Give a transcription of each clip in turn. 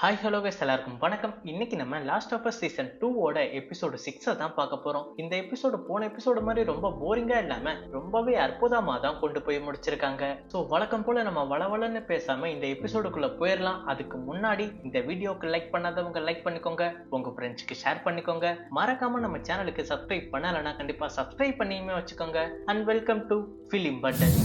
Hi hello guys எல்லாருக்கும் வணக்கம். இன்னைக்கு நம்ம லாஸ்ட் ஆஃப் அஸ் சீசன் 2 ஓட எபிசோடு 6 தான் பார்க்க போறோம். இந்த எபிசோடு போன எபிசோடு மாதிரி ரொம்ப போரிங்கா இல்லாம ரொம்பவே அற்புதமா தான் கொண்டு போய் முடிச்சிருக்காங்க. ஸோ வழக்கம் போல நம்ம வளவளன்னு பேசாம இந்த எபிசோடுக்குள்ள போயிடலாம். அதுக்கு முன்னாடி இந்த வீடியோக்கு லைக் பண்ணாதவங்க லைக் பண்ணிக்கோங்க, உங்க ஃப்ரெண்ட்ஸ்க்கு ஷேர் பண்ணிக்கோங்க, மறக்காம நம்ம சேனலுக்கு சப்ஸ்கிரைப் பண்ணலைன்னா கண்டிப்பா சப்ஸ்கிரைப் பண்ணியுமே வச்சுக்கோங்க. And welcome to film button.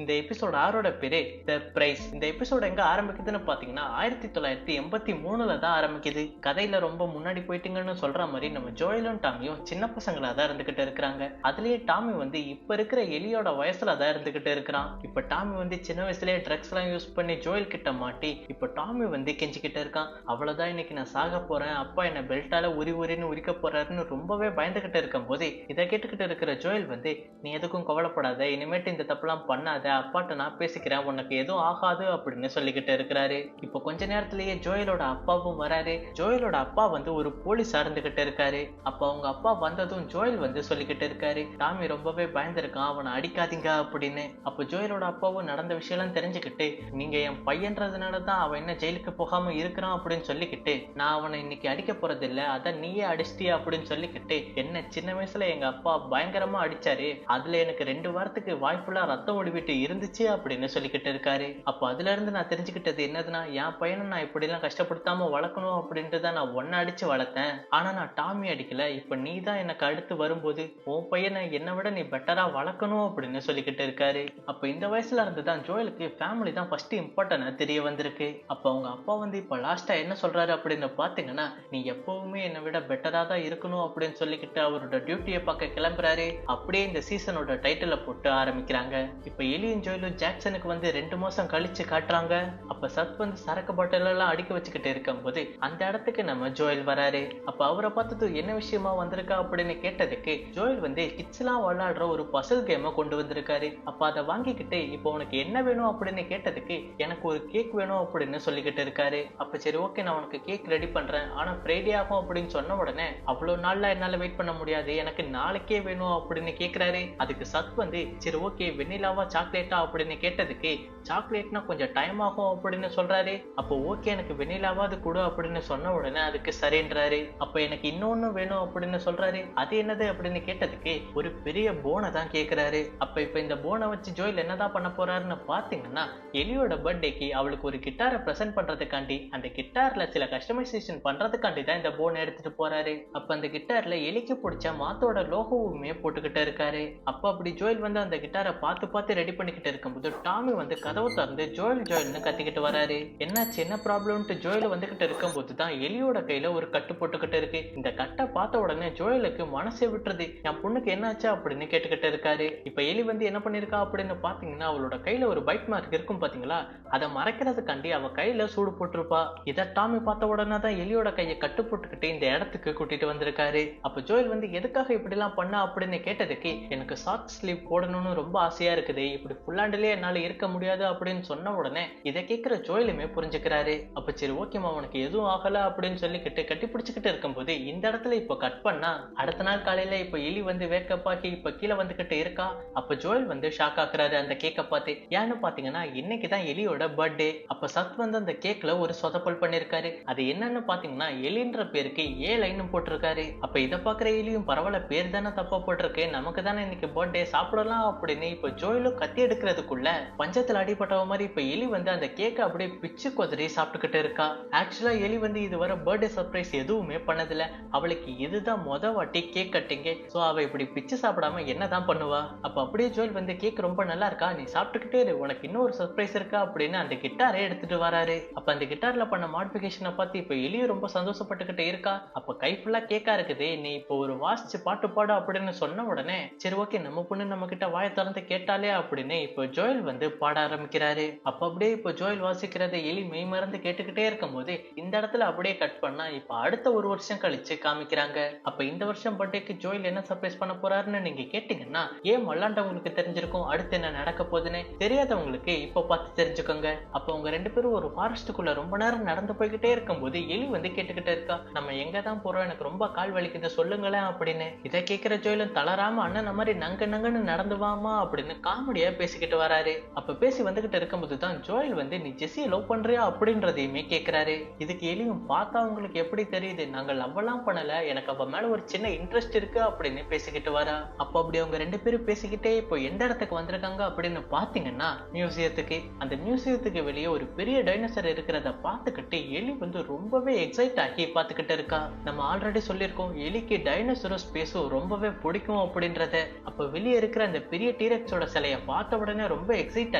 இந்த எபிசோட் ஆரோட பேரு த பிரைஸ். இந்த எபிசோட் எங்க ஆரம்பிக்குதுன்னு பாத்தீங்கன்னா 1983 தான் ஆரம்பிக்குது. கதையில ரொம்ப முன்னாடி போயிட்டீங்கன்னு சொல்ற மாதிரி நம்ம ஜோயலும் டாமியும் சின்ன பசங்களா தான் இருந்துகிட்டு இருக்கிறாங்க. அதுலயே டாமி வந்து இப்ப இருக்கிற எலியோட வயசுல தான் இருந்துகிட்டு இருக்கிறான். இப்ப டாமி வந்து சின்ன வயசுலயே ட்ரக்ஸ் எல்லாம் யூஸ் பண்ணி ஜோயல் கிட்ட மாட்டி இப்ப டாமி வந்து கெஞ்சிக்கிட்டு இருக்கான். அவ்வளவுதான், இன்னைக்கு நான் சாக போறேன், அப்பா என்ன பெல்ட்டால உரின்னு உரிக்க போறாருன்னு ரொம்பவே பயந்துகிட்டு இருக்கும் போது இதை கேட்டுக்கிட்டு இருக்கிற ஜோயல் வந்து, நீ எதுக்கும் கவலைப்படாத, இனிமேட்டு இந்த தப்புலாம் பண்ணாத, அப்பாட்ட நான் பேசிக்கிறேன், உனக்கு எதுவும் ஆகாது அப்படின்னு சொல்லிக்கிட்டு இருக்கிறாரு. இப்போ கொஞ்ச நேரத்திலேயே ஜோயலோட அப்பாவும் வராரு. ஜோயலோட அப்பா வந்து ஒரு போலீஸா இருந்துகிட்டு இருக்காரு. அப்ப அவங்க அப்பா வந்ததும் ஜோயல் வந்து சொல்லிக்கிட்டு இருக்காரு, டாமி ரொம்பவே பயந்துருக்கான், அவனை அடிக்காதீங்க அப்படின்னு. அப்போ ஜோயலோட அப்பாவும் நடந்த விஷயம் தெரிஞ்சுக்கிட்டு, நீங்க என் பையன்றதுனாலதான் அவன் என்ன ஜெயிலுக்கு போகாம இருக்கிறான் அப்படின்னு சொல்லிக்கிட்டு, நான் அவனை இன்னைக்கு அடிக்க போறது இல்ல, அதான் நீயே அடிச்சிட்டியா அப்படின்னு சொல்லிக்கிட்டு, என்ன சின்ன வயசுல எங்க அப்பா பயங்கரமா அடிச்சாரு, அதுல எனக்கு 2 வாரத்துக்கு வாய்ப்புல ரத்தம் ஓடிவிட்டு இருந்துச்சு அப்படின்னு சொல்லிக்கிட்டு இருக்காரு. அப்ப அதுல இருந்து நான் தெரிஞ்சுக்கிட்டது என்னதுன்னா, என் பையனை நான் இப்படி எல்லாம் கஷ்டப்படுத்தாம வளர்க்கணும் அப்படின்ட்டு தான் நான் ஒன்ன அடிச்சு வளர்த்தேன். ஆனா நான் டாமி அடிக்கல, இப்ப நீ தான் எனக்கு அடுத்து வரும்போது உன் பையனை என்னை விட நீ பெட்டரா வளர்க்கணும் அப்படின்னு சொல்லிக்கிட்டு இருக்காரு. அப்ப இந்த வயசுல இருந்துதான் ஜோயலுக்கு ஃபேமிலி தான் ஃபர்ஸ்ட் இம்பார்ட்டன்ட் தெரிய வந்திருக்கு. அப்ப அவங்க அப்பா வந்து இப்ப லாஸ்டா என்ன சொல்றாரு அப்படின்னு பாத்தீங்கன்னா, நீ எப்பவுமே என்னை விட பெட்டரா தான் இருக்கணும் அப்படின்னு சொல்லிக்கிட்டு அவரோட டியூட்டியை பார்க்க கிளம்புறாரு. அப்படியே இந்த சீசனோட டைட்டில போட்டு ஆரம்பிக்கிறாங்க. இப்ப எலியும் ஜோயலும் ஜாக்சனுக்கு வந்து 2 மாசம் கழிச்சு காட்டுறாங்க. அப்ப சத் வந்து சரக்கு பாட்டில் எல்லாம் அடிக்க வச்சுக்கிட்டு இருக்கும் போது அந்த இடத்துக்கு நம்ம ஜோயல் வராரு. அப்ப அவரை பார்த்தது என்ன விஷயமா வந்திருக்கா அப்படின்னு கேட்டதுக்கு, ஜோயல் வந்து கிட்ஸ் எல்லாம் விளையாடுற ஒரு பசில் கேமை கொண்டு வந்திருக்காரு. அப்ப அதை வாங்கிக்கிட்டு இப்போ உனக்கு என்ன வேணும் அப்படின்னு கேட்டதுக்கு, எனக்கு ஒரு கேக் வேணும் அப்படின்னு சொல்லிக்கிட்டு இருக்காரு. அப்ப சரி ஓகே, நான் உனக்கு கேக் ரெடி பண்றேன், ஆனா ஃப்ரைடே ஆகும் அப்படின்னு சொன்ன உடனே, அவ்வளவு நாள்ல என்னால வெயிட் பண்ண முடியாது, எனக்கு நாளைக்கே வேணும் அப்படின்னு கேக்குறாரு. அதுக்கு சத் வந்து சரி ஓகே, வெண்ணிலாவா சாக்லேட்டா அப்படின்னு கேட்டதுக்கு, சாக்லேட்னா கொஞ்சம் டைம் ஆகும் அப்படின்னு சொல்றாரு. அப்போ ஓகே, எனக்கு வெண்ணிலாவாது கொடு அப்படின்னு சொன்ன உடனே அதுக்கு சரின்றாரு. அப்ப எனக்கு இன்னொன்னு வேணும் அப்படின்னு சொல்றாரு. அது என்னது அப்படின்னு கேட்டதுக்கு, ஒரு பெரிய போனை தான் கேக்குறாரு. அப்ப இப்ப இந்த போனை வச்சு ஜோயல் என்னதான் பண்ண போறாருன்னு பாத்தீங்கன்னா, எலியோட பர்த்டேக்கு அவளுக்கு ஒரு கிட்டாரை பிரசன்ட் பண்றதுக்காண்டி அந்த கிட்டார்ல சில கஸ்டமைசேஷன் பண்றதுக்காண்டி தான் இந்த போனை எடுத்துட்டு போறாரு. அப்ப அந்த கிட்டார்ல எலிக்கு பிடிச்ச மாத்தோட லோகோவுமே போட்டுக்கிட்டு இருக்காரு. அப்ப அப்படி ஜோயல் வந்து அந்த கிட்டாரை பார்த்து ரெடி பண்ணிக்கிட்டு இருக்கும்போது டாமி வந்து கதவை திறந்து ஜோயல்னு கத்திக்கிட்டு வராரு. என்னாச்சு, என்ன ப்ராப்ளம்ட்டு ஜோயல் வந்துகிட்டு இருக்கும்போது தான் எலியோட கையில ஒரு கட்டு போட்டுக்கிட்டு இருக்கு. இந்த கட்டை பார்த்த உடனே ஜோயலுக்கு மனசே விட்டுறது, என் பொண்ணுக்கு என்னாச்சு அப்படின்னு கேட்டுக்கிட்டு இருக்காரு. இப்ப எலி வந்து என்ன பண்ணிருக்கா அப்படின்னு பாத்தீங்கன்னா, அவளோட கையில ஒரு பைட் மார்க் இருக்கும் பாத்தீங்களா, அதை மறைக்கிறதுக்காண்டி அவ கையில சூடு போட்டிருப்பா. இதை டாமி பார்த்த உடனே தான் எலியோட கையை கட்டு போட்டுக்கிட்டு இந்த இடத்துக்கு கூட்டிட்டு வந்திருக்காரு. அப்ப ஜோயல் வந்து எதுக்காக இப்படி எல்லாம் பண்ணா அப்படின்னு கேட்டதுக்கு, எனக்கு ஷார்ட் ஸ்லீவ் போடணும்னு ரொம்ப ஆசையா இருக்குது, இப்படி புல்லாண்டிலே என்னால இருக்க முடியாது அப்படின்னு சொன்ன உடனே இதை கேட்கிற ஜோயலுமே புரிஞ்சுக்கிறாரு. அப்ப சரி ஓகேமா, உனக்கு எதுவும் ஆகல அப்படின்னு சொல்லிக்கிட்டு கட்டி பிடிச்சுக்கிட்டு இருக்கும்போது இந்த இடத்துல இப்ப கட் பண்ணா அடுத்த நாள் காலையில இப்ப எலி வந்து வேக்கப் ஆகி இப்ப கீழே வந்துகிட்டு இருக்கா. அப்ப ஜோயல் வந்து ஷாக் ஆக்குறாரு அந்த கேக்கை பார்த்து. ஏன்னு பாத்தீங்கன்னா, இன்னைக்குதான் எலியோட பர்த்டே. அப்ப சத் வந்து அந்த கேக்ல ஒரு சொதப்பல் பண்ணிருக்காரு. அது என்னன்னு பாத்தீங்கன்னா, எலின்ற பேருக்கு ஏ லைன் போட்டிருக்காரு. அப்ப இதை பாக்குற எலியும், பரவாயில்ல, பேர் தானே தப்பா போட்டிருக்கு, நமக்கு தானே இன்னைக்கு பர்த்டே, சாப்பிடலாம் அப்படின்னு இப்ப ஜோயலும் கத்தி எடுக்கிறதுக்குள்ள பஞ்சத்துல அடிபட்டவ மாதிரி இப்ப எலி வந்து அந்த கேக்கை அப்படியே பிச்சு கொதறி சாப்பிட்டுக்கிட்டு இருக்கா. ஆக்சுவலா எலி வந்து இதுவரை பர்த்டே சர்ப்ரைஸ் எதுவுமே பண்ணதில்ல, அவளுக்கு இதுதான் வாட்டி கேக் கட்டிங்க. சோ அவ இப்படி பிச்சு சாப்பிடாம என்னதான் பண்ணுவா. அப்ப அப்படியே ஜோயல் வந்து, கேக் ரொம்ப நல்லா இருக்கா, நீ சாப்பிட்டுக்கிட்டே இரு, உனக்கு இன்னொரு சர்ப்ரைஸ் இருக்கா அப்படின்னு அந்த கிட்டாரை எடுத்துட்டு வராரு. அப்ப அந்த கிட்டார்ல பண்ண மாடிஃபிகேஷனை பார்த்து இப்ப எலியும் ரொம்ப சந்தோஷப்பட்டுக்கிட்டு இருக்கா. அப்ப கை ஃபுல்லா கேக்கா இருக்குது, நீ இப்போ ஒரு வாசிச்சு பாட்டு பாடு அப்படின்னு சொன்ன உடனே சரி ஓகே, நம்ம பொண்ணு நம்ம கிட்ட வாயை திறந்து கேட்டாலே அப்படின்னு இப்போ ஜோயல் வந்து பாட ஆரம்பிக்கிறாரு. அப்ப அப்படியே இப்போ ஜோயல் வாசிக்கிறத எலி மெய் மறந்து கேட்டுக்கிட்டே இருக்கும் போது இந்த இடத்துல அப்படியே கட் பண்ணா இப்ப அடுத்த ஒரு வருஷம் கழிச்சு காமிக்கிறாங்க. அப்ப இந்த வருஷம் பர்த்டேக்கு ஜோயல் என்ன சர்ப்ரைஸ் பண்ண போறாருன்னு நீங்க கேட்டீங்கன்னா, ஏன் மல்லாண்டவங்களுக்கு தெரிஞ்சிருக்கும் அடுத்து என்ன நடக்க போகுதுன்னு, தெரியாதவங்களுக்கு இப்ப பார்த்து தெரிஞ்சுக்கோங்க. அப்ப அவங்க 2 பேரும் ஒரு ஃபாரஸ்டுக்குள்ள ரொம்ப நேரம் நடந்து போய்கிட்டே இருக்கும் போது எலி வந்து கேட்டுக்கிட்டே இருக்கா, நம்ம எங்க தான் போறோம், எனக்கு ரொம்ப கால் வலிக்குது சொல்லுங்களேன் அப்படின்னு. இதை கேட்கிற ஜோயலும் தளராம, அண்ணன் மாதிரி நங்கன்னு நடந்து வாமா அப்படின்னு காமெடியா பேசிக்கிட்டு வராரு. அப்ப பேசி வந்துகிட்டு இருக்கும்போது தான் ஜோயல் வந்து நீ ஜெஸ்ஸியை லவ் பண்றியா அப்படின்றதையுமே கேட்கிறாரு. இதுக்கு எலியும் பார்த்தா உங்களுக்கு எப்படி தெரியுது, நாங்க லவ் எல்லாம் பண்ணல, எனக்கு அவ மேல ஒரு சின்ன இன்ட்ரெஸ்ட் இருக்கு அப்படின்னு பேசிக்கிட்டு வரா. அப்ப அப்படி அவங்க ரெண்டு பேரும் பேசிக்கிட்டே இப்போ எந்த இடத்துக்கு வந்திருக்காங்க அப்படின்னு பாத்தீங்கன்னா மியூசியத்துக்கு. அந்த மியூசியத்துக்கு வெளியே ஒரு பெரிய டைனோசர் இருக்கிறத பார்த்துக்கிட்டு எலி வந்து ரொம்பவே எக்ஸைட் ஆகி பார்த்துக்கிட்டு இருக்கா. நம்ம ஆல்ரெடி சொல்லியிருக்கோம் எலிக்கு டைனோசரும் ஸ்பேஸும் ரொம்பவே பிடிக்கும் அப்படின்றத. அப்ப வெளியே இருக்கிற அந்த பெரிய டீரெக்ஸோட சிலையை பார்த்த உடனே ரொம்ப எக்ஸைட்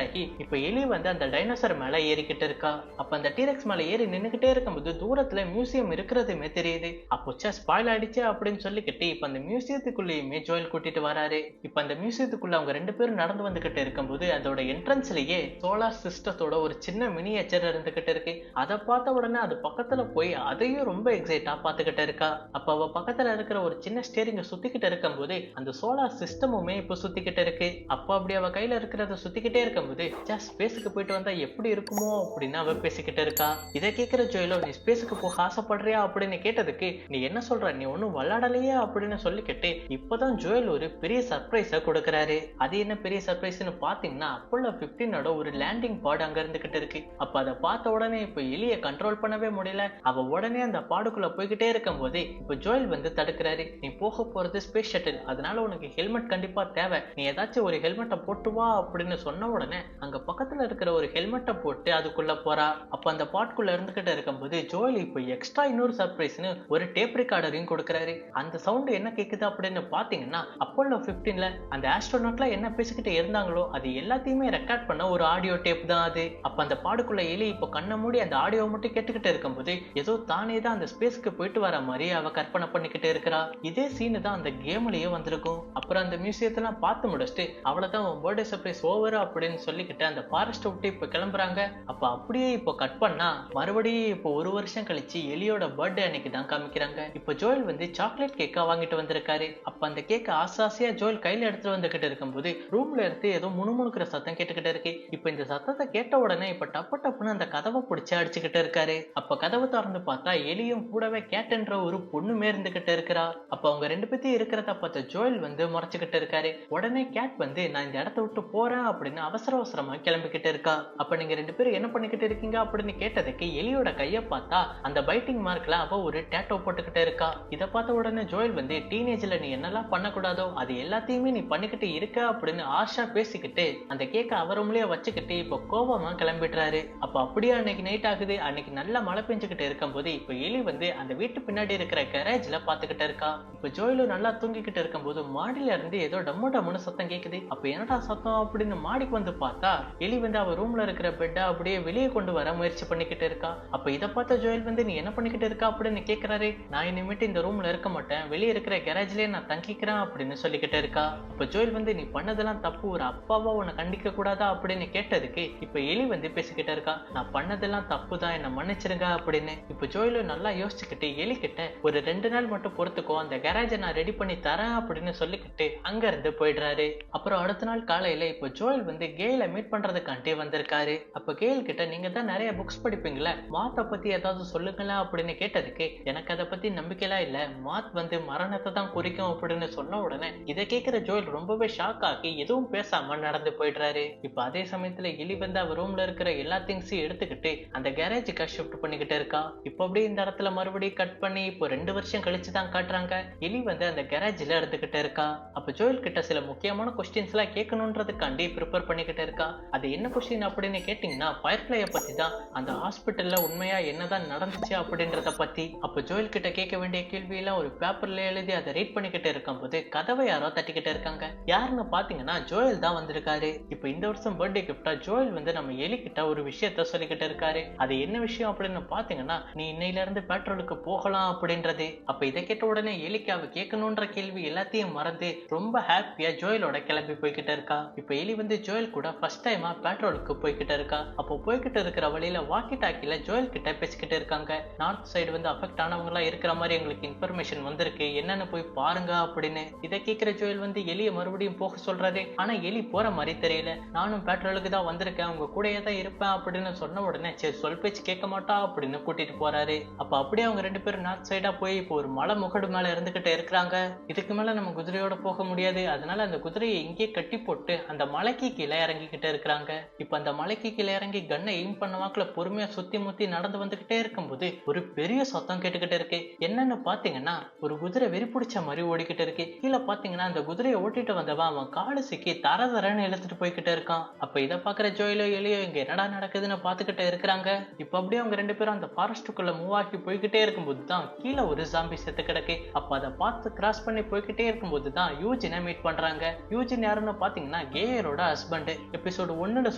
ஆகி இப்ப எலி வந்து அந்த டைனோசர் மேல ஏறிக்கிட்டு இருக்கா. அப்ப அந்த டீரெக்ஸ் மேல ஏறி நின்னுகிட்டே இருக்கும்போது தூரத்துல மியூசியம் இருக்கிறதுமே தெரியுது. அப்போ ஸ்பாயில் ஆயிடுச்சு அப்படின்னு சொல்லிக்கிட்டு இப்ப அந்த மியூசியத்துக்குள்ளேயுமே ஜோயல் கூட்டிட்டு வராரு. இப்ப அந்த மியூசியத்துக்குள்ள அவங்க ரெண்டு பேரும் நடந்து வந்துகிட்டு இருக்கும்போது அதோட என்ட்ரன்ஸ்லயே சோலார் சிஸ்டத்தோட ஒரு சின்ன மினியேச்சர் இருந்துகிட்டு இருக்கு. அதை பார்த்த உடனே அது பக்கத்துல போய் அதையும் ரொம்ப எக்ஸைட்டா பார்த்துக்கிட்டு இருக்கா. அப்ப அவ பக்கத்துல இருக்கிற ஒரு சின்ன ஸ்டேரிங்க சுத்திக்கிட்டு இருக்கும்போது அந்த சோலார் சிஸ்டமுமே இப்ப சுத்திக்கிட்டு இருக்கு. அப்ப அப்படி அவ கையில இருக்கிறத சுத்திக்கிட்டே இருக்கும்போது ஸ்பேஸுக்கு போயிட்டு வந்தா எப்படி இருக்குமோ அப்படின்னு அவ பேசிக்கிட்டு இருக்கா. இதை கேட்கிற ஜோயலோ நீ ஸ்பேஸுக்கு போக ஆசைப்படுறியா அப்படின்னு கேட்டதுக்கு நீ என்ன சொல்ற, நீ ஒன்னும் விளையாடலையே அப்படின்னு சொல்லிக்கிட்டு இப்பதான் ஜோயல் ஒரு பெரிய சர்ப்ரைஸ கொடுக்கறாரு. அது என்ன பெரிய சர்ப்ரைஸ்னு பாத்தீங்கன்னா அப்போலோ 15ஓட ஒரு லேண்டிங் பாட் அங்க இருந்துகிட்டு இருக்கு. அப்ப அதை பார்த்த உடனே இப்ப எலிய கண்ட்ரோல் பண்ணவே முடியல. அவ உடனே அந்த பாடுக்குள்ள போய்கிட்டே இருக்கும் போதே இப்ப ஜோயல் வந்து தடுக்கிறாரு. நீ போக போறது ஸ்பேஸ் ஷட்டில், அதனால உனக்கு ஹெல்மெட் கண்டிப்பா தேவை, நீ ஏதாச்சும் ஒரு ஹெல்மெட்டை போட்டு வா அப்படின்னு சொன்ன உடனே அங்க பக்கத்துல இருக்கிற ஒரு ஹெல்மெட்டை போட்டு அதுக்குள்ள போறா. அப்ப அந்த பாட்குள்ள இருந்துகிட்டு இருக்கும்போது ஜோயல் இப்ப எக்ஸ்ட்ரா இன்னொரு சர்ப்ரைஸ்னு ஒரு டேப் ரெக்கார்டரையும் கொடுக்கறாரு. அந்த சவுண்ட் என்ன கேக்குது அப்படின்னு பாத்தீங்கன்னா அப்போலோ 15ல அந்த ஆஸ்ட்ரோநாட்லாம் என்ன பேசிக்கிட்டு இருந்தாங்களோ அது எல்லாத்தையுமே ரெக்கார்ட் பண்ண ஒரு ஆடியோ டேப் தான் அது. அப்ப அந்த பாடுக்குள்ள எலி இப்ப கண்ணை மூடி அந்த ஆடியோ மட்டும் கேட்டுக்கிட்டு இருக்கும்போது ஏதோ தானே தான் அந்த ஸ்பேஸ்க்கு போயிட்டு வர மாதிரி அவ கற்பனை பண்ணிக்கிட்டு இருக்கிறா. இதே சீனு தான் அந்த கேம்லயே வந்திருக்கும். அப்புறம் அந்த மியூசியத்தெல்லாம் பார்த்து முடிச்சுட்டு அவ்வளவுதான் உன் பர்த்டே சர்ப்ரைஸ் ஓவர் அப்படின்னு சொல்லிக்கிட்டு அந்த ஃபாரஸ்ட் விட்டு இப்ப கிளம்புறாங்க. அப்ப அப்படியே இப்போ கட் பண்ணா மறுபடியும் இப்போ ஒரு வருஷம் கழிச்சு எலியோட பர்த்டே அன்னைக்கு தான் காமிக்கிறாங்க. இப்ப ஜோயல் வந்து சாக்லேட் கேக்கா வாங்கிட்டு வந்திருக்காரு. அப்ப அந்த கேக்க ஆசாசியா ஜோயல் கையில எடுத்துட்டு வந்துகிட்டு இருக்கும்போது ரூம்ல இருந்து ஏதோ முணுமுணுக்கிற சத்தம் கேட்டுக்கிட்டு இருக்கு. இப்ப இந்த சத்தத்தை கேட்ட உடனே இப்ப டப்பு டப்புன்னு அந்த கதவை பிடிச்சு அடிச்சுக்கிட்டு இருக்காரு. அப்ப கதவை திறந்து பார்த்தா எலியும் கூடவே கேட்ன்ற ஒரு பொண்ணுமே இருந்துகிட்டு இருக்கிறா. அப்ப அவங்க ரெண்டு பேத்தையும் இருக்கிறத பார்த்த ஜோயல் வந்து முறைச்சுக்கிட்டு இருக்காரு. உடனே கேட் வந்து நான் இந்த இடத்த விட்டு போறேன் அப்படின்னு அவசர அவசரமா கிளம்பிக்கிட்டு இருக்கா. அப்ப நீங்க ரெண்டு பேரும் என்ன பண்ணிக்கிட்டு இருக்கீங்க அப்படின்னு கேட்டதுக்கு எலியோட கைய பார்த்தா அந்த பைட்டிங் மார்க்ல அவ ஒரு டேட்டோ போட்டுக்கிட்டு இருக்கா. இதை பார்த்த உடனே ஜோயல் வந்து டீனேஜ்ல நீ என்னெல்லாம் பண்ணக்கூடாதோ அது எல்லாத்தையுமே நீ பண்ணிக்கிட்டு இருக்க அப்படின்னு ஆஷா பேசிக்கிட்டு அந்த கேக்க அவரும்லயே வச்சுக்கிட்டு இப்ப கோபமா கிளம்பிடுறாரு. அப்ப அப்படியே அன்னைக்கு நைட் ஆகுது. அன்னைக்கு நல்லா மழை பெஞ்சுக்கிட்டு இருக்கும் போது இப்ப எலி வந்து அந்த வீட்டு பின்னாடி இருக்கிற கரேஜ்ல பாத்துக்கிட்டு இருக்கா. இப்ப ஜோயலும் நல்லா தூங்கிக்கிட்டு இருக்கும் போது மாடியில இருந்து ஏதோ டம்மு டம்முன்னு சத்தம் கேக்குது. அப்ப என்னடா சத்தம் அப்படின்னு மாடிக்கு வந்து பார்த்தா எலி வந்து அவ ரூம்ல இருக்கிற பெட்டை அப்படியே வெளியே கொண்டு வர முயற்சி பண்ணிக்கிட்டு இருக்கா. அப்ப இதை பார்த்த ஜோயல் வந்து நீ என்ன பண்ணிக்கிட்டு இருக்கா அப்படின்னு கேட்கிறாரு. நான் இனிமேட்டு இந்த ரூம்ல இருக்க மாட்டேன், வெளியே இருக்கிற கேரேஜ்லயே நான் தங்கிக்கிறேன் அப்படின்னு சொல்லிக்கிட்டு இருக்கா. அப்ப ஜோயல் வந்து நீ பண்ணதெல்லாம் தப்பு, ஒரு அப்பாவா உன்னை கண்டிக்க கூடாதா அப்படின்னு கேட்டதுக்கு இப்ப எலி வந்து பேசிக்கிட்டு இருக்கா. நான் பண்ணதெல்லாம் தப்பு தான், என்ன மன்னிச்சிருங்க அப்படின்னு. இப்ப ஜோயலும் நல்லா யோசிச்சுக்கிட்டு எலி கிட்ட ஒரு 2 நாள் மட்டும் பொறுத்துக்கோ, அந்த கேரேஜை நான் ரெடி பண்ணி தரேன் அப்படின்னு சொல்லிக்கிட்டு அங்க இருந்து போயிடுறாரு. அப்புறம் அடுத்த நாள் காலையில இப்ப ஜோயல் வந்து கேல மீட் பண்றதுக்காண்டி வந்திருக்காரு. அப்ப கேல் கிட்ட நீங்க தான் நிறைய புக்ஸ் படிப்பீங்களா, மாத்த பத்தி ஏதாவது சொல்லுங்களா அப்படின்னு கேட்டதுக்கு எனக்கு அதை பத்தி நம்பிக்கைலாம் இல்ல, மாத் வந்து மரணத்தை தான் குறிக்கும் அப்படின்னு சொன்ன உடனே இதை கேட்கிற ஜோயல் ரொம்பவே ஷாக் ஆகி எதுவும் பேசாம நடந்து போயிடுறாரு. இப்ப அதே சமயத்துல எலி வந்து அவ ரூம்ல இருக்கிற எல்லா திங்ஸையும் எடுத்துக்கிட்டு அந்த கேரேஜுக்கா ஷிஃப்ட் பண்ணிக்கிட்டு இருக்கா. இப்ப அப்படியே இந்த இடத்துல மறுபடியும் கட் பண்ணி இப்போ 2 வருஷம் கழிச்சு தான் காட்டுறாங்க. எலி வந்து அந்த கேரேஜ்ல இருந்துகிட்டு இருக்கா. அப்ப ஜோயல் கிட்ட சில முக்கியமான கொஸ்டின்ஸ் எல்லாம் கேட்கணுன்றதுக்காண்டி ப்ரிப்பேர் பண்ணிக்கிட்டு இருக்கா. அது என்ன கொஸ்டின் அப்படின்னு கேட்டீங்கன்னா ஃபயர்ஃப்ளைய பத்தி தான், அந்த ஹாஸ்பிட்டல்ல உண்மையா என்னதான் நடந்துச்சு அப்படின்றத பத்தி. அப்ப ஜோயல் கிட்ட கேட்க வேண்டிய கேள்வி எல்லாம் ஒரு பேப்பர்ல எழுதி அதை ரீட் பண்ணிக்கிட்டு இருக்கும் போது கதவை யாரோ தட்டிக்கிட்டு இருக்காங்க. யாருன்னு பாத்தீங்கன்னா ஜோயல் தான் வந்திருக்காரு. இப்ப இந்த வருஷம் பர்த்டே கிஃப்டா ஜோயல் வந்து நம்ம எலி கிட்ட ஒரு விஷயத்த சொல்லிக்கிட்டு இருக்காரு. அது என்ன விஷயம் அப்படின்னு பாத்தீங்கன்னா நீ இன்னையில இருந்து பெட்ரோலுக்கு போகலாம் அப்படின்றது. அப்ப இதை கேட்ட உடனே எலிக்கு அவ கேட்கணும்ன்ற கேள்வி எல்லாத்தையும் மறந்து ரொம்ப ஹாப்பியா ஜோயலோட கிளம்பி போய்கிட்டு இருக்கா. இப்ப எலி வந்து ஜோயல் கூட ஃபர்ஸ்ட் டைமா பெட்ரோலுக்கு போய்கிட்டு இருக்கா. அப்போ போய்கிட்டு இருக்கிற வழியில வாக்கி டாக்கில ஜோயல் கிட்ட பேசிக்கிட்டு இருக்காங்க. நார்த் சைடு வந்து அஃபெக்ட் ஆனவங்க எல்லாம் இருக்கிற மாதிரி எங்களுக்கு இன்ஃபர்மேஷன் வந்திருக்கு, என்னன்னு போய் பாருங்க அப்படின்னு. இதை கேட்கிற ஜோயல் வந்து எலியை மறுபடியும் போக சொல்றாரு. ஆனா எலி போற மாதிரி தெரியல. நானும் பெட்ரோலுக்கு தான் வந்திருக்கேன், உங்க கூடயே தான் இருப்பேன் அப்படின்னு சொன்ன உடனே சரி சொல் பேச்சு கேட்க மாட்டா அப்படின்னு கூட்டிட்டு போறாரு. அப்ப அப்படியே அவங்க 2 பேரும் நார்த் சைடா போய் இப்போ ஒரு மலை முகடு மேல இருந்துகிட்டு இருக்கிறாங்க. இதுக்கு மேல நம்ம குதிரையோட போக முடியாது, அதனால அந்த குதிரையை இங்கே கட்டி போட்டு அந்த மலைக்கு கீழே இறங்கிக்கிட்டு இருக்கிறாங்க. இப்ப அந்த மலைக்கு கீழே இறங்கி கன்னை எய்ம் பண்ண வாக்குல பொறுமையா சுத்தி முத்தி நடந்து வந்துகிட்டே இருக்கும்போது ஒரு பெரிய சத்தம் கேட்டுக்கிட்டு இருக்கு. என்னன்னு பாத்தீங்கன்னா ஒரு குதிரை வெறி பிடிச்ச மாதிரி ஓடிக்கிட்டு இருக்கு. கீழே பாத்தீங்கன்னா அந்த குதிரையை ஓட்டிட்டு வந்தவன் அவன் காடு சிக்கி தர தரன்னு இழுத்துட்டு போய்கிட்டு இருக்கான். அப்ப இதை பாக்குற ஜோயிலோ எலியோ இங்க என்னடா நடக்குதுன்னு பாத்துக்கிட்டு இருக்கிறாங்க. இப்ப அப்படியே அவங்க ரெண்டு பேரும் அந்த ஃபாரஸ்டுக்குள்ள மூவ் ஆகி போய்கிட்டே இருக்கும்போது தான் கீழே ஒரு ஜாம்பி செத்து கிடக்கு. அப்ப அதை பார்த்து கிராஸ் பண்ணி போய்கிட்டே இருக்கும்போது தான் யூஜினை மீட் பண்றாங்க. யூஜின் யாருன்னு பாத்தீங்கன்னா கேயரோட ஹஸ்பண்ட். எபிசோடு 1ல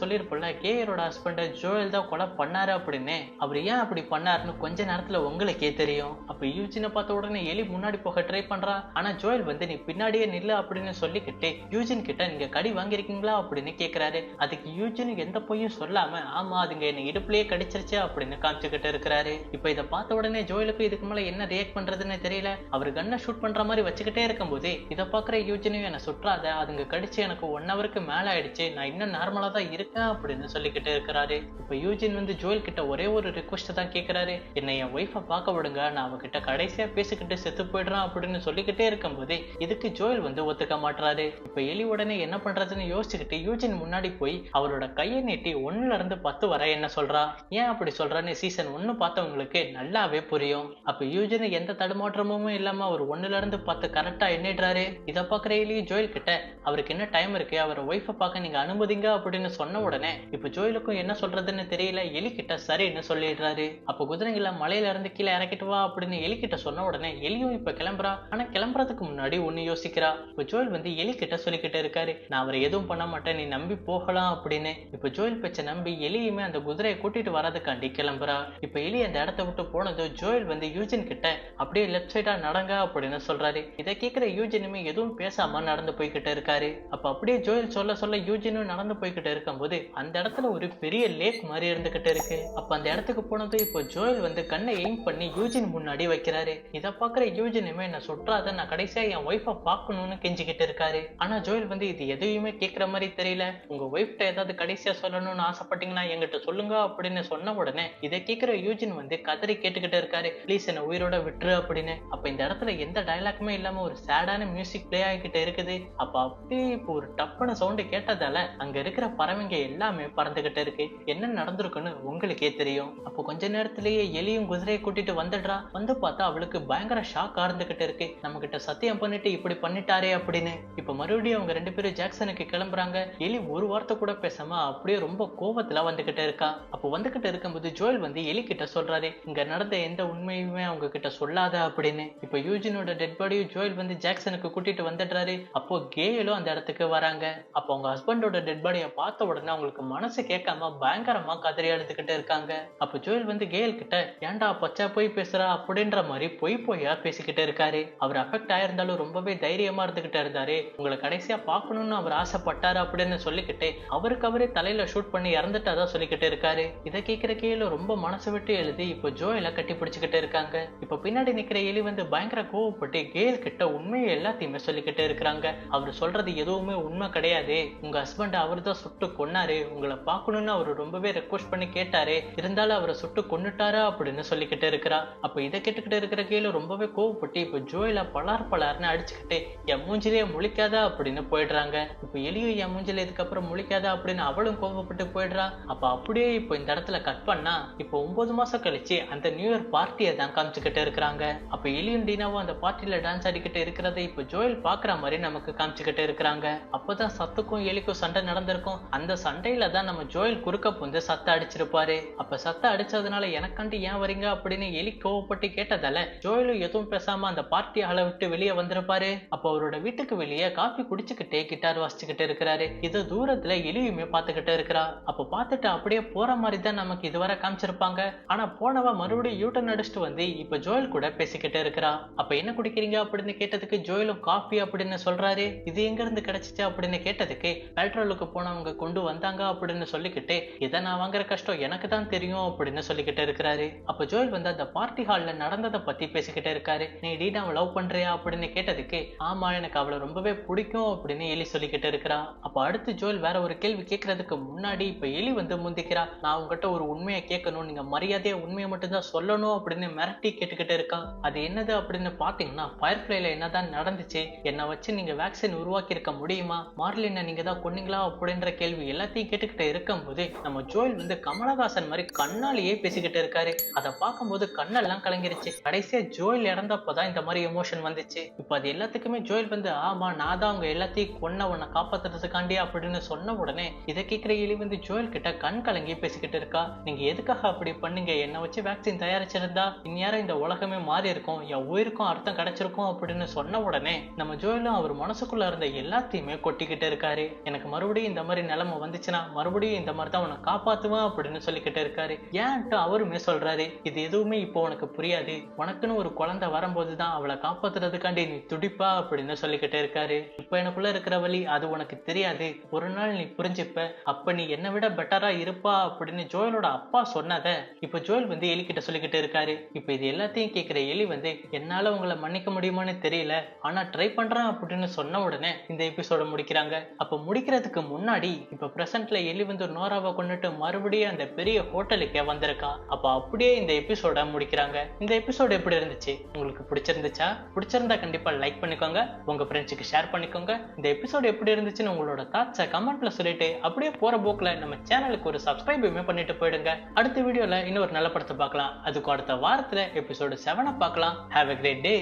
சொல்லிருப்போம்ல, கேயரோட ஹஸ்பண்ட் ஜோயல் தான் கொலை பண்ணாரு அப்படின்னு. அவர் ஏன் அப்படி பண்ணாருன்னு கொஞ்ச நேரத்துல உங்களுக்கே தெரியும். அப்ப யூஜினை பார்த்த உடனே எலி முன்னாடி போக ட்ரை பண்றா. ஆனா ஜோயல் வந்து நீ பின்னாடியே நில்லு அப்படின்னு சொல்லிக்கிட்டு யூஜின் கிட்ட நீங்க கடி வாங்கிருக்கீங்களா அப்படின்னு கேக்குறாரு. அதுக்கு யூஜின் எந்த பொய்யும் சொல்லாம ஆமா அதுங்க என்ன இடுப்புலயே கடிச்சிருச்சு அப்படின்னு காமிச்சுக்கிட்டு இருக்கிறாரு. இப்ப இதை பார்த்த உடனே ஜோயலுக்கு இதுக்கு மேல என்ன ரியாக்ட் பண்றதுன்னு தெரியல. அவர் கன்னை ஷூட் பண்ற மாதிரி வச்சுக்கிட்டே இருக்கும்போது இதை பாக்குற யூஜினும் என்ன சுற்றாத, அதுங்க கடிச்சு எனக்கு 1 ஹவருக்கு மேல ஆயிடுச்சு, நான் இன்னும் நார்மலா தான் இருக்கேன் அப்படின்னு சொல்லிக்கிட்டு இருக்கிறாரு. இப்ப யூஜின் வந்து ஜோயல் கிட்ட ஒரே ஒரு ரிக்வெஸ்ட் தான் கேட்கிறாரு, என்னை என் ஒய்ஃபை பார்க்க விடுங்க, நான் அவகிட்ட கடைசியா பேசிக்கிட்டு செத்து போயிடுறான் அப்படின்னு சொல்லிக்கிட்டே இருக்கும்போது இதுக்கு ஜோயல் வந்து ஒத்துக்க மாட்டாரு. இப்ப எலி உடனே என்ன பண்றதுன்னு யோசிச்சுக்கிட்டு யூஜின் முன்னாடி போய் அவரோட கையை நீட்டி 1ல இருந்து 10 வரை என்ன சொல்றா. ஏன் அப்படி சொல்றான்னு சீசன் 1 பார்த்தவங்களுக்கு நல்லாவே புரியும். அப்ப யூஜின் எந்த தடுமாற்றமும் இல்லாம அவர் 1ல இருந்து 10 கரெக்டா எண்ணிடுறாரு. இதை பாக்குற எலி ஜோயல் கிட்ட அவருக்கு என்ன டைம் இருக்கு, அவரை ஒய்ஃபை பார்க்க நீங்க அனுமதிங்க அப்படின்னு சொன்ன உடனே இப்ப ஜோயலுக்கும் என்ன சொல்றதுன்னு தெரியல. எலி கிட்ட சரின்னு சொல்லிடுறாரு. அப்ப குதிரைங்கள மலையில இருந்து கீழே இறக்கிட்டு வா அப்படின்னு எலி கிட்ட சொன்ன உடனே எலியும் இப்ப கிளம்புறா. ஆனா கிளம்புறதுக்கு முன்னாடி ஒண்ணு யோசிக்கிறா. இப்ப ஜோயல் வந்து எலி கிட்ட சொல்லிக்கிட்டு இருக்காரு, நான் அவரை எதுவும் பண்ண மாட்டேன், நீ நம்பி போகலாம் அப்படின்னு. இப்ப ஜோயல் பேச்ச நம்பி எலியுமே அந்த குதிரையை கூட்டிட்டு வரதுக்காண்டி கிளம்புறா. இப்ப எலி அந்த இடத்த விட்டு போனதும் ஜோயல் வந்து யூஜின் கிட்ட அப்படியே லெஃப்ட் சைடா நடங்க அப்படின்னு சொல்றாரு. இதை கேட்கிற யூஜினுமே எதுவும் பேசாம நடந்து போய்கிட்டு இருக்காரு. அப்ப அப்படியே ஜோயல் சொல்ல சொல்ல யூஜினும் நடந்து போய்கிட்டு இருக்கும்போது அந்த இடத்துல ஒரு பெரிய லேக் மாதிரி இருந்துகிட்டு இருக்கு. அப்ப அந்த இடத்துக்கு போனதும் இப்போ ஜோயல் வந்து கண்ணை எய்ம் பண்ணி யூஜின் முன்னாடி வைக்கிறாரு. இதை பாக்குற யூஜினுமே என்ன சுற்றாத, நான் கடைசியா என் ஒய்ஃபை பார்க்கணும்னு கெஞ்சிக்கிட்டு இருக்காரு. ஆனா ஜோயல் வந்து இது எதையுமே கேட்கிற மாதிரி தெரியல. உங்க ஒய்ஃப்ட ஏதாவது கடைசியா சொல்லணும்னு ஆசைப்பட்டீங்கன்னா என்கிட்ட சொல்லுங்க அப்படின்னு சொன்ன உடனே இதை கேட்கிற யூஜின் வந்து கதறி கேட்டுக்கிட்டு இருக்காரு, ப்ளீஸ் என்ன உயிரோட விட்டுரு அப்படின்னு. அப்ப இந்த இடத்துல எந்த டைலாக்குமே இல்லாம ஒரு சேடான மியூசிக் பிளே ஆகிக்கிட்டு இருக்குது. அப்ப அப்படியே இப்போ ஒரு டப்புன்னு சவுண்டு கேட்டதால அங்க இருக்கிற பறவைங்க எல்லாமே பறந்துகிட்டு இருக்கு. என்ன நடந்திருக்குன்னு உங்களுக்கே தெரியும். அப்போ கொஞ்ச நேரத்திலேயே எலியும் குதிரையை கூட்டிட்டு வந்துடுறா. வந்து பார்த்தா அவளுக்கு பயங்கர ஷாக் ஆர்ந்துகிட்டு இருக்கு, நம்ம கிட்ட சத்தியம் பண்ணிட்டு இப்படி பண்ணிட்டாரே அப்படின்னு. இப்ப மறுபடியும் அவங்க 2 பேரும் ஜாக்சனுக்கு கிளம்புறாங்க. எலி ஒரு வார்த்தை கூட பேசாம அப்படியே ரொம்ப கோபத்துல வந்துகிட்டு இருக்கா. அப்போ வந்துகிட்டு இருக்கும்போது ஜோயல் வந்து எலி கிட்ட சொல்றாரு, இங்க நடந்த எந்த உண்மையுமே அவங்க கிட்ட சொல்லாத அப்படின்னு. இப்ப யூஜினோட டெட் பாடியும் ஜோயல் வந்து ஜாக்சனுக்கு கூட்டிட்டு வந்துடுறாரு. அப்போ கேயலும் அந்த இடத்துக்கு வராங்க. அப்போ அவங்க ஹஸ்பண்டோட டெட் பாடியை பார்த்த உடனே அவங்களுக்கு மனசு கேட்காம பயங்கரமா கதறி அழுதுகிட்டு இருக்காங்க. அப்போ ஜோயல் வந்து கேயல் கிட்ட ஏன்டா பச்சா போய் பேசுறா அப்படின்ற மாதிரி பொய்யா பேசிக்கிட்டு இருக்காரு. அவர் அஃபெக்ட் ஆயிருந்தாலும் ரொம்பவே தைரியமா இருந்துகிட்டு இருந்தாரு. உங்களை கடைசியா பார்க்கணும்னு அவர் ஆசைப்பட்டாரு அப்படின்னு சொல்லிக்கிட்டு அவருக்கு அவரே தலையில ஷூட் பண்ணி இறந்துட்டதா சொல்லிக்கிட்டு இருக்காரு. இதை கேட்கிற கேல ரொம்ப மனசு விட்டு எழுதி இப்போ ஜோயலை கட்டி பிடிச்சுக்கிட்டு இருக்காங்க. இப்ப பின்னாடி நிக்கிற எலி வந்து பயங்கர கோவப்பட்டு கேல் கிட்ட உண்மையை எல்லாத்தையுமே சொல்லிக்கிட்டு இருக்கிறாங்க. அவர் சொல்றது எதுவுமே உண்மை கிடையாது, உங்க ஹஸ்பண்ட் அவர் தான் சுட்டு கொன்னாரு, உங்களை பார்க்கணும்னு அவர் ரொம்பவே ரெக்வஸ்ட் பண்ணி கேட்டாரு, இருந்தாலும் அவரை சுட்டு கொன்னுட்டாரா அப்படின்னு சொல்லிக்கிட்டு இருக்கிறா. அப்ப இதை கேட்டுக்கிட்டு இருக்கிற கேல ரொம்பவே கோவப்பட்டு இப்ப ஜோயலை பலார்னு அடிச்சுக்கிட்டு என் மூஞ்சிலே முழிக்காதா அப்படின்னு போயிடுறாங்க. இப்ப எலியும் என் மூஞ்சில இதுக்கப்புறம் முழிக்காதா அப்படின்னு அவளும் கோவப்பட்டு போயிடுறா. அப்ப அப்படியே இப்போ இந்த இடத்துல கட் பண்ணா இப்போ 9 மாசம் கழிச்சு அந்த நியூ இயர் பார்ட்டியை தான் காமிச்சுக்கிட்டு இருக்கிறாங்க. அப்ப எலியும் டீனாவும் அந்த பார்ட்டியில டான்ஸ் ஆடிக்கிட்டு இருக்கிறதை இப்போ ஜோயல் பாக்குற மாதிரி நமக்கு காமிச்சுக்கிட்டு இருக்கிறாங்க. அப்பதான் சத்துக்கும் எலிக்கும் சண்டை நடந்திருக்கும். அந்த சண்டையில தான் நம்ம ஜோயல் குறுக்க புந்து சத்த அடிச்சிருப்பாரு. அப்ப சத்த அடிச்சதுனால எனக்காண்டி ஏன் வரீங்க அப்படின்னு எலி கோவப்பட்டு கேட்டதால ஜோயலும் எதுவும் பேசாம அந்த பார்ட்டி ஹாலை விட்டு வெளியே வந்திருப்பாரு. அப்ப அவரோட வீட்டுக்கு வெளியே காஃபி குடிச்சுக்கிட்டே கிட்டார் வாசிச்சுக்கிட்டு இருக்கிறாரு. இது தூரத்துல எலியுமே பாத்துக்கிட்டு இருக்கிறா. அப்ப பாத்துட்டு அப்படியே போற மாதிரி தான் நமக்கு இதுவரை காமிச்சிருப்பாங்க. ஆனா போனவ மறுபடியும் யூட்டன் அடிச்சுட்டு வந்து இப்ப ஜோயல் கூட பேசிக்கிட்டு இருக்கிறா. அப்ப என்ன குடிக்கிறீங்க அப்படின்னு கேட்டதுக்கு ஜோயலும் காஃபி அப்படின்னு சொல்றாரு. இது எங்க இருந்து கிடைச்சிச்சு அப்படின்னு கேட்டதுக்கு பெட்ரோலுக்கு போனவங்க கொண்டு வந்தாங்க அப்படின்னு சொல்லிக்கிட்டு இதை நான் வாங்குற கஷ்டம் எனக்கு தான் தெரியும் அப்படின்னு சொல்லிக்கிட்டு இருக்கிறாரு. அப்ப ஜோயல் வந்து அந்த பார்ட்டி ஹால்ல நடந்ததை பத்தி பேசிக்கிட்டு இருக்காரு. நீ டீனாவை லவ் பண்றியா அப்படின்னு கேட்டதுக்கு ஆமா எனக்கு அவளை ரொம்பவே பிடிக்கும் அப்படின்னு எலி சொல்லிக்கிட்டு இருக்கிறா. அப்ப அடுத்து ஜோயல் வேற ஒரு கேள்வி கேட்கறதுக்கு முன்னாடி இப்ப எலி வந்து முந்திக்கிறா. நான் உங்ககிட்ட ஒரு உண்மையை கேட்கணும், நீங்க மரியாதையா உண்மையை மட்டும் தான் சொல்லணும் அப்படின்னு மிரட்டி கேட்டுக்கிட்டு இருக்கா. அது என்னது அப்படின்னு பாத்தீங்கன்னா ஃபயர்ஃப்ளைல என்னதான் நடந்துச்சு, என்னை வச்சு நீங்க வேக்சின் உருவாக்கி இருக்க முடியுமா, மார்லி மார்லினை நீங்க தான் கொன்னீங்களா அப்படின்ற கேள்வி எல்லாத்தையும் கேட்டுக்கிட்டு இருக்கும்போது நம்ம ஜோயல் வந்து கமலஹாசன் மாதிரி கண்ணாலேயே பேசிக்கிட்டு இருக்காரு. அதை பார்க்கும்போது கண்ணெல்லாம் கலங்கிருச்சு. கடைசியா ஜோயல் இறந்தப்பதான் இந்த மாதிரி எமோஷன் வந்துச்சு. இப்ப அது எல்லாத்துக்குமே ஜோயல் வந்து ஆமா நான் தான் அவங்க எல்லாத்தையும் கொன்ன உன்னை காப்பாத்துறதுக்காண்டி அப்படின்னு சொன்ன உடனே இதை கேட்கிற எலி வந்து ஜோயல் கிட்ட கண் கலங்கி பேசிக்கிட்டு இருக்கா. நீங்க எதுக்காக அப்படி பண்ணீங்க? என்னை வச்சு வேக்சின் தயாரிச்சிருந்தா இந்நேரம் இந்த உலகமே மாறி இருக்கும், என் உயிருக்கும் அர்த்தம் கிடைச்சிருக்கும் அப்படின்னு சொன்ன உடனே நம்ம ஜோயலும் அவர் மனசுக்குள்ள இருந்த எல்லாத்தையுமே கொட்டிக்கிட்டு இருக்காரு. எனக்கு மறுபடியும் இந்த மாதிரி நிலைமை வந்துச்சுன்னா மறுபடியும் இந்த மாதிரி தான் உன்னை காப்பாத்துவேன் அப்படின்னு சொல்லிக்கிட்டு இருக்காரு. ஏன்ட்டு அவருமே சொல்றாரு, இது எதுவுமே இப்போ உனக்கு புரியாது, உனக்குன்னு ஒரு குழந்தை வரும்போதுதான் அவளை காப்பாத்துறதுக்காண்டி நீ துடிப்பா அப்படின்னு சொல்லிக்கிட்டு இருக்காரு. இப்ப எனக்குள்ள இருக்கிற வழி அது உனக்கு தெரியாது, ஒரு நாள் நீ புரிஞ்சுப்ப, அப்ப நீ என்னை விட பெட்டரா இருப்பா அப்படின்னு ஜோயலோட அப்பா சொன்னத இப்ப ஜோயல் வந்து எலி கிட்ட சொல்லிக்கிட்டு இருக்காரு. இப்ப இது எல்லாத்தையும் கேட்கிற எலி வந்து என்னால உங்களை மன்னிக்க முடியுமான்னு தெரியல, ஆனா ட்ரை பண்றேன் அப்படின்னு சொன்ன உடனே இந்த எபிசோட முடிக்கிறாங்க. அப்ப முடிக்கிறதுக்கு முன்னாடி இப்ப பிரசன்ட்ல எலி வந்து நோராவை கொண்டுட்டு மறுபடியும் அந்த பெரிய ஹோட்டலுக்கே வந்திருக்கான். அப்ப அப்படியே இந்த எபிசோட முடிக்கிறாங்க. இந்த எபிசோடு எப்படி இருந்துச்சு? உங்களுக்கு பிடிச்சிருந்துச்சா? பிடிச்சிருந்தா கண்டிப்பா லைக் பண்ணிக்கோங்க, உங்க ஃப்ரெண்ட்ஸுக்கு ஷேர் பண்ணிக்கோங்க. இந்த எபிசோடு எப்படி இருந்துச்சுன்னு உங்களோட தாட்ஸை கமெண்ட்ல சொல்லிட்டு அப்படியே போற போக்குல நம்ம சேனலுக்கு ஒரு சப்ஸ்கிரைபுமே பண்ணிட்டு போயிடுங்க. அடுத்த வீடியோல இன்னொரு நல்ல படத்தை பார்க்கலாம். அதுக்கு அடுத்த வாரத்துல எபிசோடு 7 பார்க்கலாம். Have a great day.